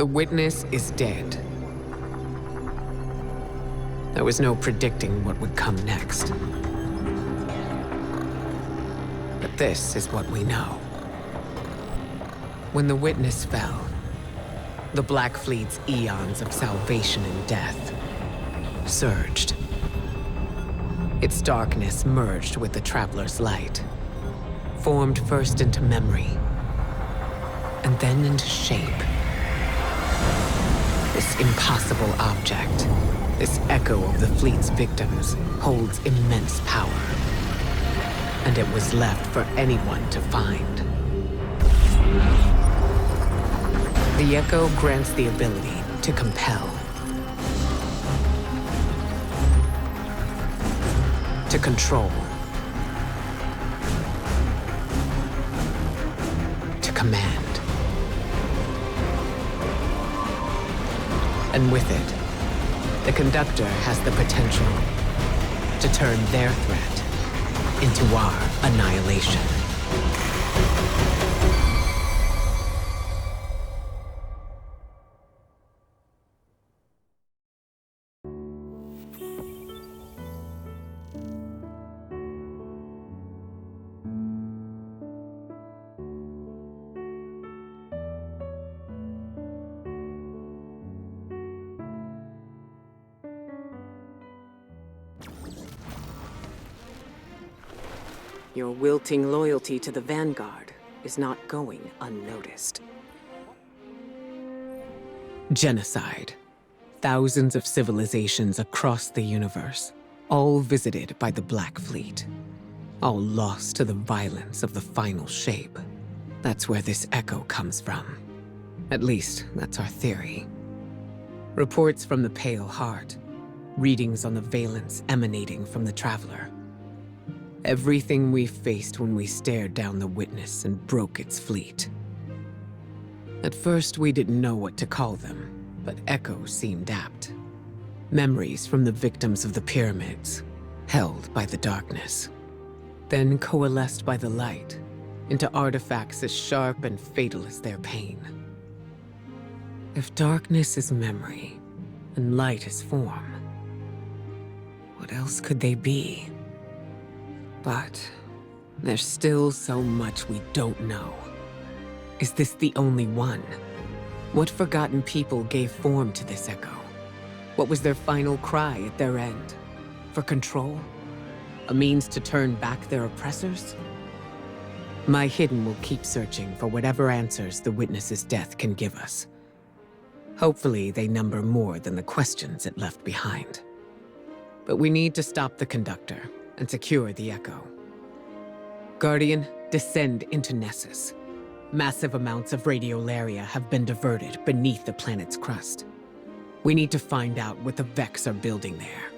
The witness is dead. There was no predicting what would come next. But this is what we know. When the witness fell, the Black Fleet's eons of salvation and death surged. Its darkness merged with the Traveler's light, formed first into memory, and then into shape. This impossible object, this echo of the fleet's victims, holds immense power. And it was left for anyone to find. The echo grants the ability to compel, to control, to command. And with it, the Conductor has the potential to turn their threat into our annihilation. Your wilting loyalty to the Vanguard is not going unnoticed. Genocide. Thousands of civilizations across the universe, all visited by the Black Fleet. All lost to the violence of the final shape. That's where this echo comes from. At least, that's our theory. Reports from the Pale Heart. Readings on the valence emanating from the Traveler. Everything we faced when we stared down the witness and broke its fleet. At first, we didn't know what to call them, but echoes seemed apt. Memories from the victims of the pyramids, held by the darkness. Then coalesced by the light into artifacts as sharp and fatal as their pain. If darkness is memory, and light is form, what else could they be? But there's still so much we don't know. Is this the only one? What forgotten people gave form to this echo? What was their final cry at their end? For control? A means to turn back their oppressors? My Hidden will keep searching for whatever answers the witness's death can give us. Hopefully they number more than the questions it left behind. But we need to stop the Conductor and secure the echo. Guardian, descend into Nessus. Massive amounts of radiolaria have been diverted beneath the planet's crust. We need to find out what the Vex are building there.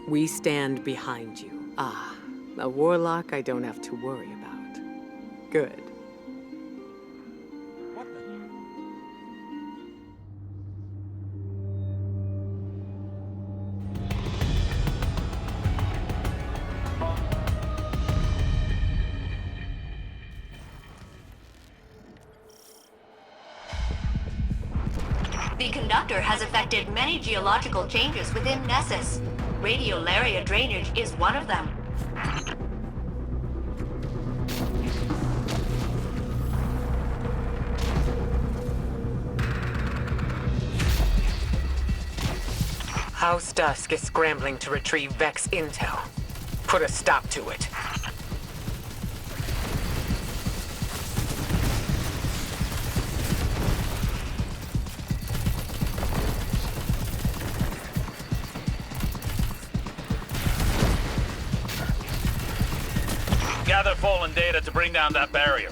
We stand behind you. Ah, a warlock I don't have to worry about. Good. The Conductor has affected many geological changes within Nessus. Radiolaria drainage is one of them. House Dusk is scrambling to retrieve Vex intel. Put a stop to it. Gather fallen data to bring down that barrier.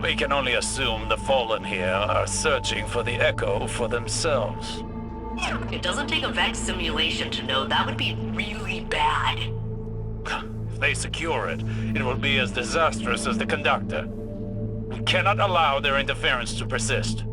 We can only assume the Fallen here are searching for the Echo for themselves. It doesn't take a Vex simulation to know that would be really bad. If they secure it, it will be as disastrous as the Conductor. We cannot allow their interference to persist.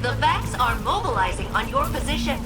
The Vex are mobilizing on your position.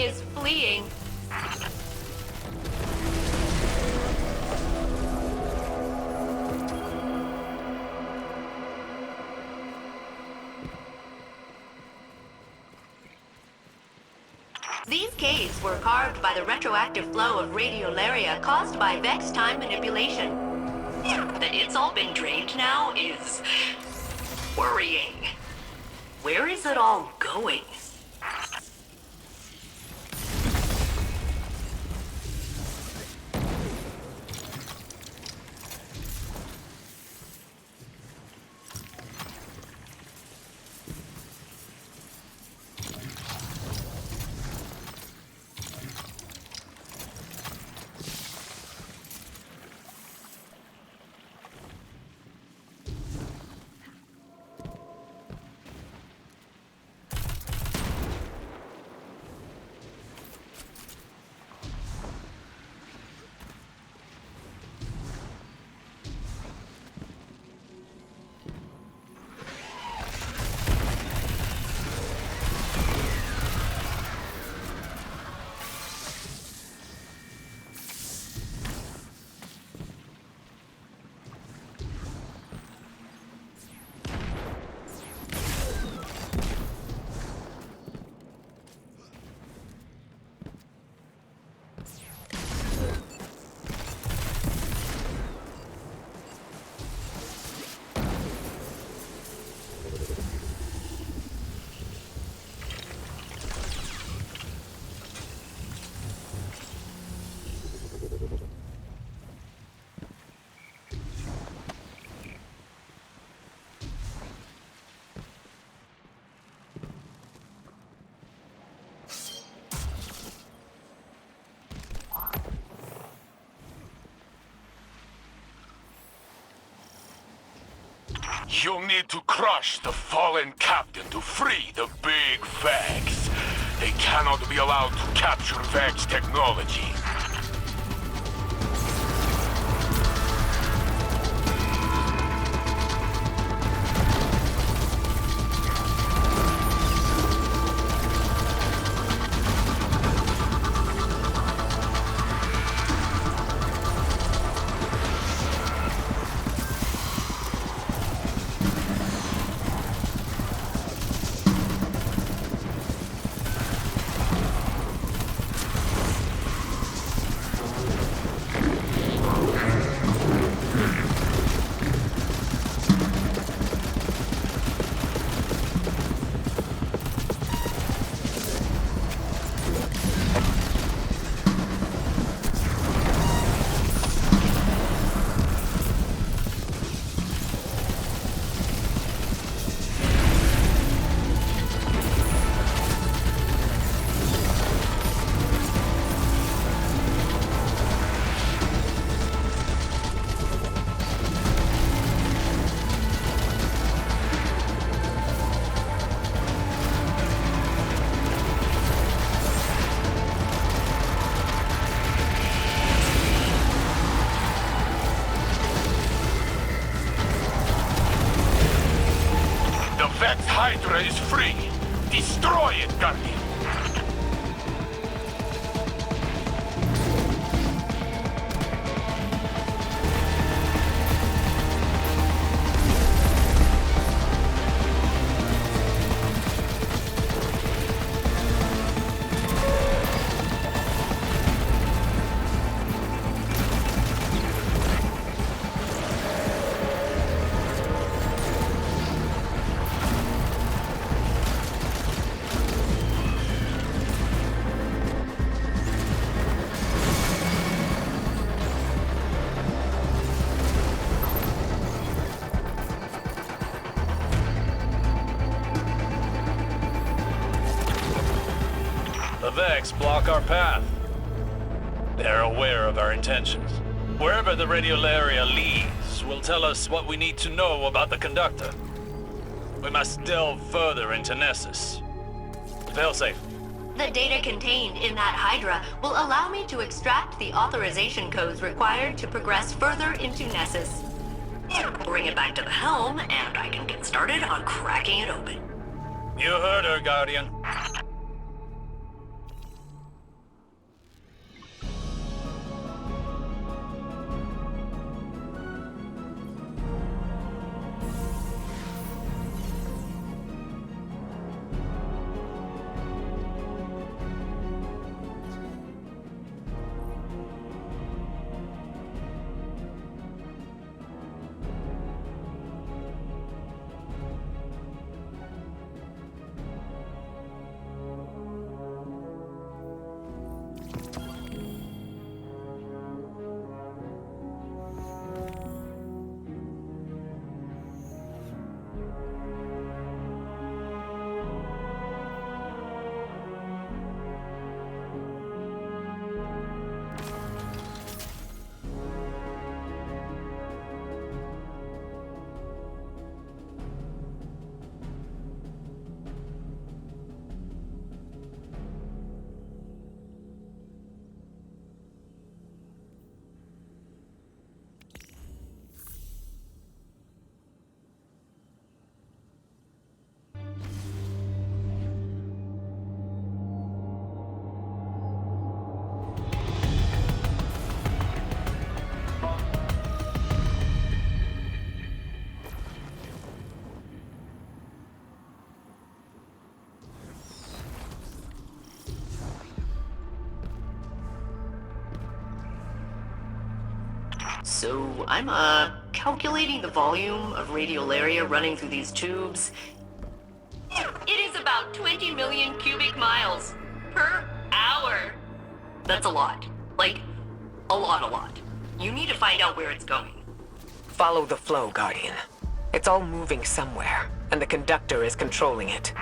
is fleeing. These caves were carved by the retroactive flow of radiolaria caused by Vex time manipulation. That it's all been drained now is worrying. Where is it all going? You'll need to crush the fallen captain to free the big Vex. They cannot be allowed to capture Vex technology. Hydra is free. Destroy it, Guardian. The Vex block our path. They're aware of our intentions. Wherever the radiolaria leads will tell us what we need to know about the Conductor. We must delve further into Nessus. Failsafe. The data contained in that Hydra will allow me to extract the authorization codes required to progress further into Nessus. Bring it back to the helm, and I can get started on cracking it open. You heard her, Guardian. So, I'm, calculating the volume of radiolaria running through these tubes. It is about 20 million cubic miles per hour. That's a lot. Like, a lot. You need to find out where it's going. Follow the flow, Guardian. It's all moving somewhere, and the conductor is controlling it.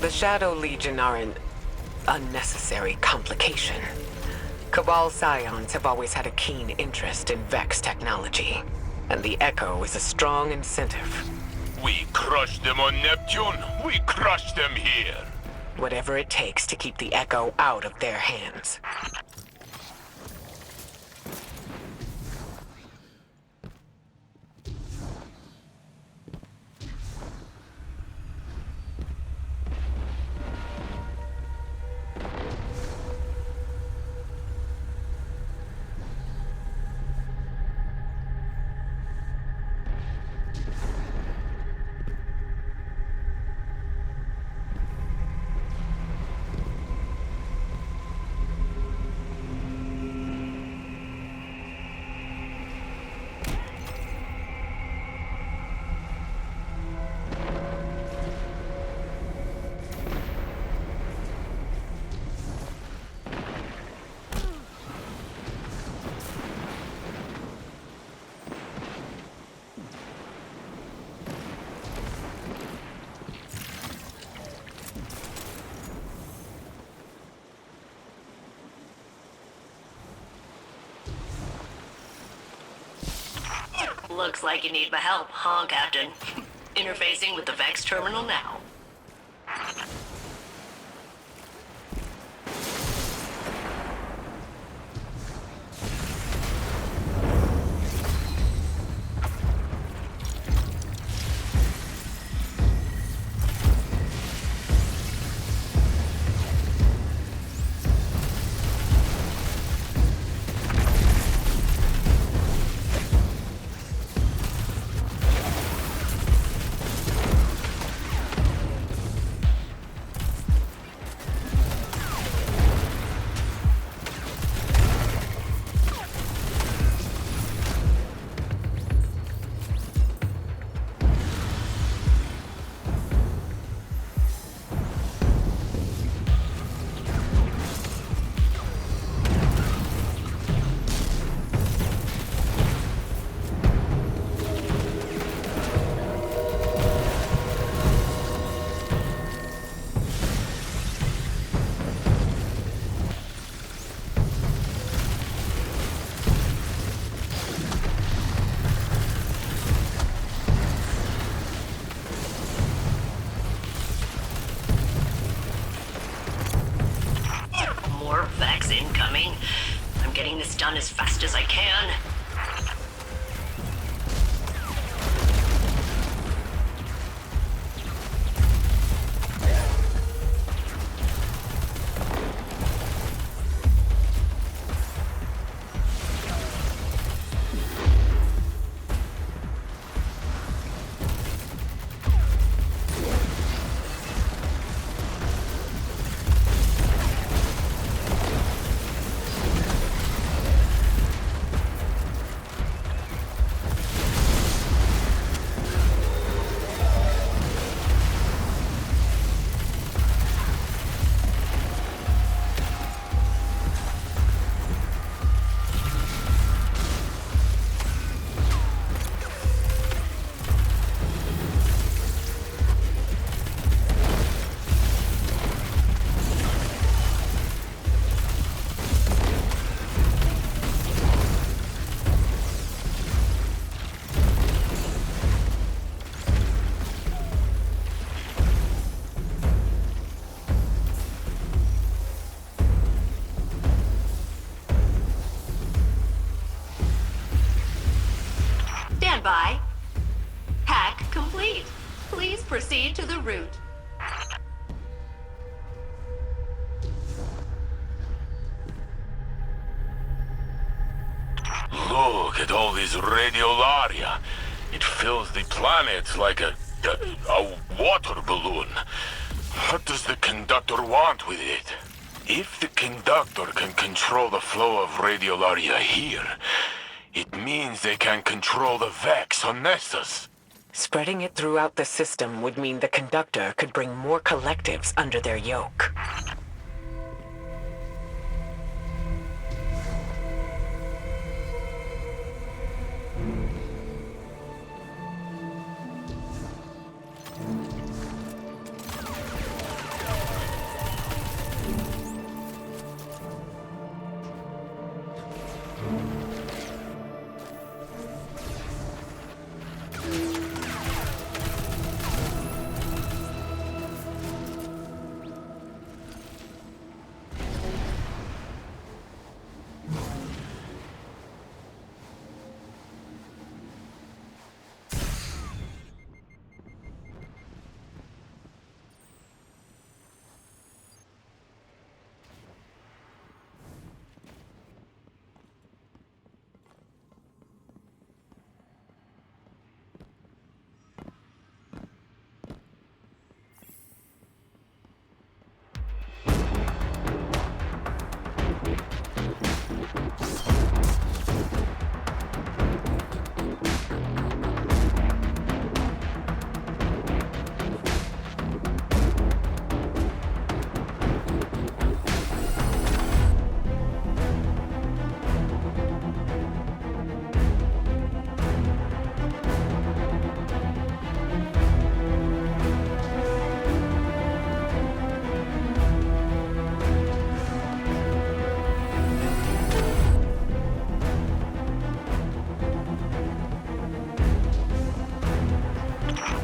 The Shadow Legion are an unnecessary complication. Cabal Scions have always had a keen interest in Vex technology, and the Echo is a strong incentive. We crushed them on Neptune. We crushed them here. Whatever it takes to keep the Echo out of their hands. Looks like you need my help, huh, Captain? Interfacing with the Vex terminal now. this done as fast as I can. By. Hack complete. Please proceed to the route. Look at all this radiolaria. It fills the planet like a water balloon. What does the conductor want with it? If the conductor can control the flow of radiolaria here, it means they can control the Vex on Nessus. Spreading it throughout the system would mean the conductor could bring more collectives under their yoke.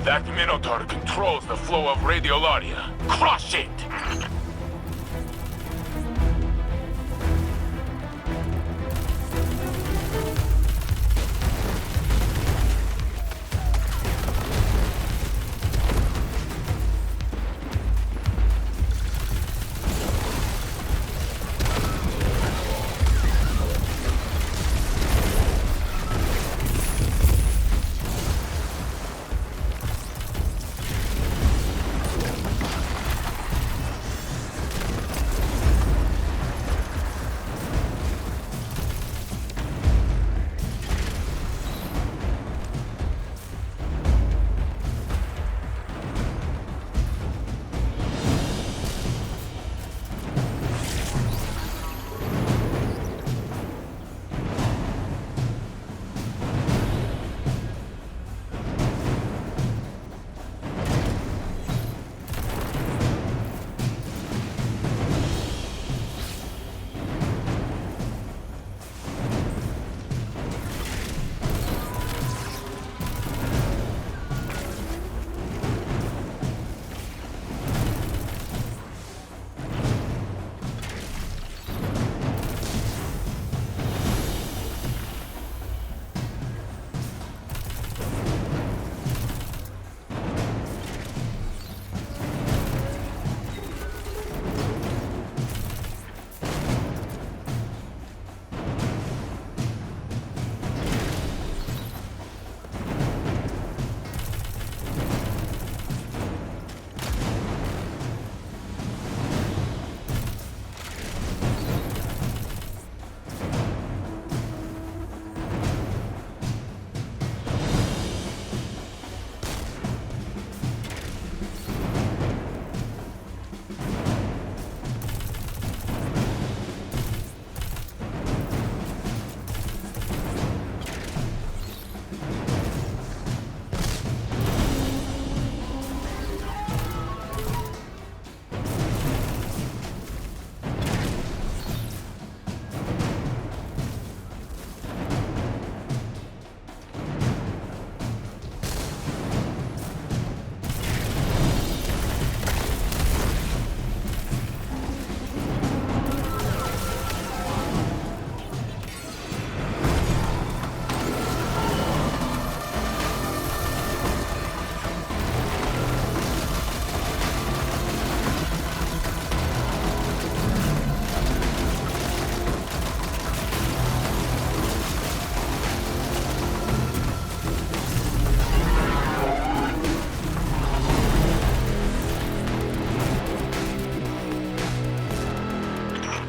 That Minotaur controls the flow of radiolaria. Crush it!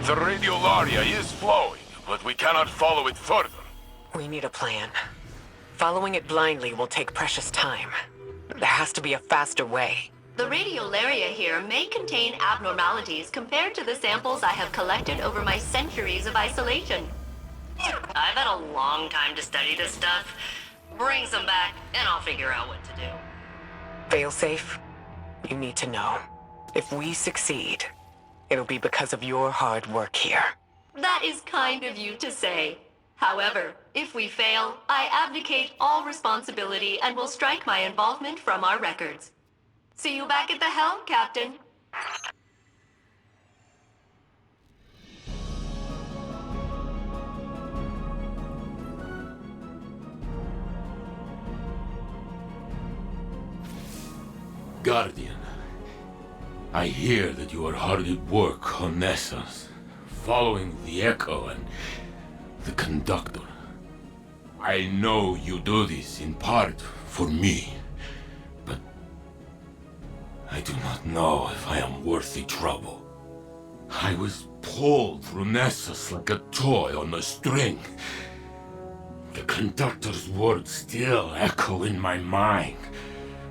The radiolaria is flowing, but we cannot follow it further. We need a plan. Following it blindly will take precious time. There has to be a faster way. The radiolaria here may contain abnormalities compared to the samples I have collected over my centuries of isolation. I've had a long time to study this stuff. Bring some back, and I'll figure out what to do. Failsafe, you need to know. If we succeed, it'll be because of your hard work here. That is kind of you to say. However, if we fail, I abdicate all responsibility and will strike my involvement from our records. See you back at the helm, Captain. Guardian, I hear that you are hard at work on Nessus, following the Echo and the Conductor. I know you do this in part for me, but I do not know if I am worth the trouble. I was pulled through Nessus like a toy on a string. The Conductor's words still echo in my mind.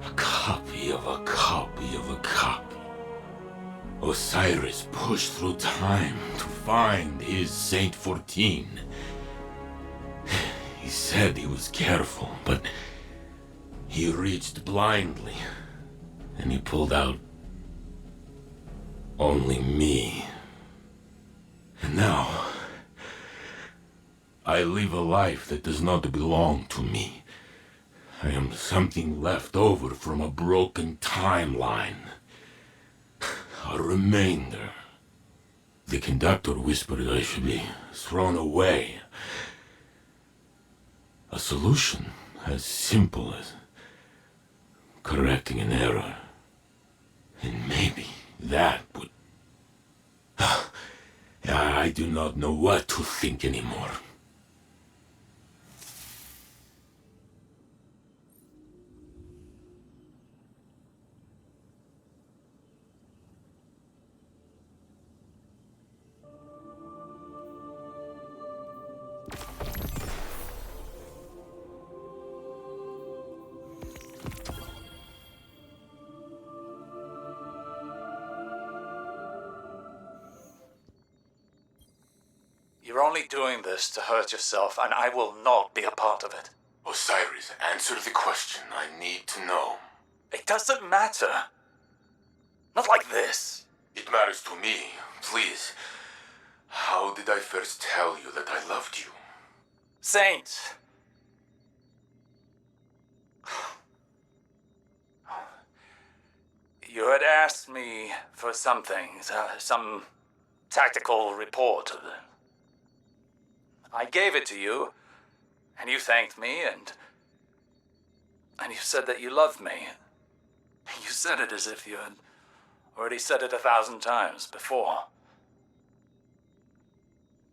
A copy of a copy of a copy. Osiris pushed through time to find his Saint 14. He said he was careful, but he reached blindly, and he pulled out only me. And now, I live a life that does not belong to me. I am something left over from a broken timeline. A remainder. The Conductor whispered I should be thrown away. A solution as simple as correcting an error. And maybe that would... I do not know what to think anymore. You're only doing this to hurt yourself, and I will not be a part of it. Osiris, answer the question I need to know. It doesn't matter. Not like this. It matters to me. Please. How did I first tell you that I loved you? Saint. You had asked me for something, some tactical report. I gave it to you, and you thanked me, and you said that you loved me. You said it as if you had already said it 1,000 times before.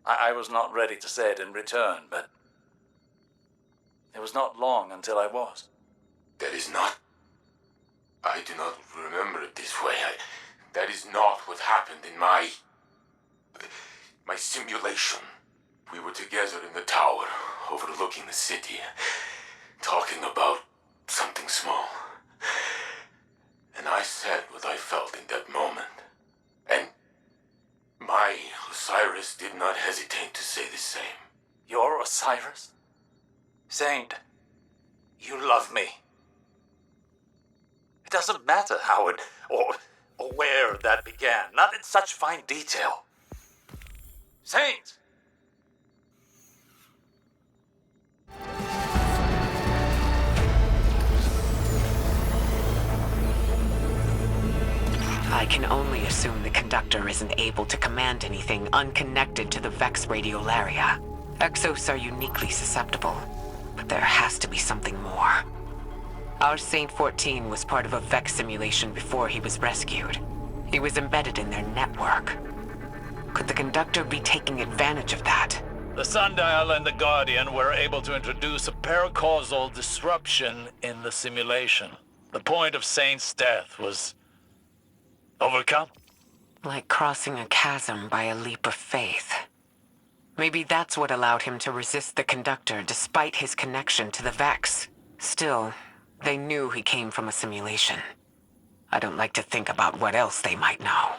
I was not ready to say it in return, but it was not long until I was. That is not... I do not remember it this way. That is not what happened in my simulation. We were together in the tower, overlooking the city, talking about something small. And I said what I felt in that moment. And my Osiris did not hesitate to say the same. Your Osiris? Saint, you love me. It doesn't matter how it or where that began, not in such fine detail. Saint! I can only assume the Conductor isn't able to command anything unconnected to the Vex radiolaria. Exos are uniquely susceptible, but there has to be something more. Our Saint 14 was part of a Vex simulation before he was rescued. He was embedded in their network. Could the Conductor be taking advantage of that? The Sundial and the Guardian were able to introduce a paracausal disruption in the simulation. The point of Saint's death was overcome. Like crossing a chasm by a leap of faith. Maybe that's what allowed him to resist the conductor despite his connection to the Vex. Still, they knew he came from a simulation. I don't like to think about what else they might know.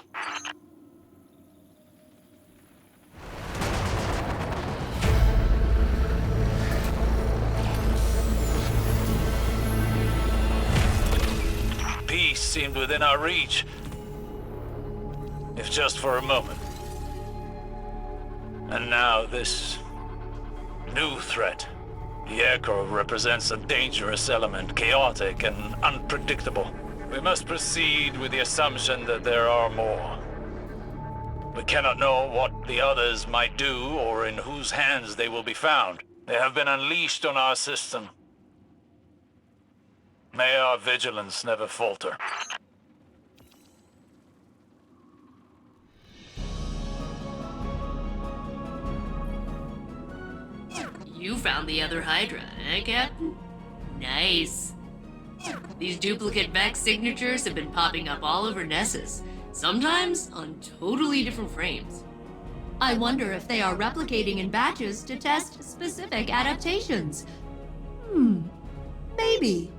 Peace seemed within our reach. If just for a moment. And now this new threat. The Echo represents a dangerous element, chaotic and unpredictable. We must proceed with the assumption that there are more. We cannot know what the others might do or in whose hands they will be found. They have been unleashed on our system. May our vigilance never falter. You found the other Hydra, eh, Captain? Nice. These duplicate Vex signatures have been popping up all over Nessus, sometimes on totally different frames. I wonder if they are replicating in batches to test specific adaptations. Maybe.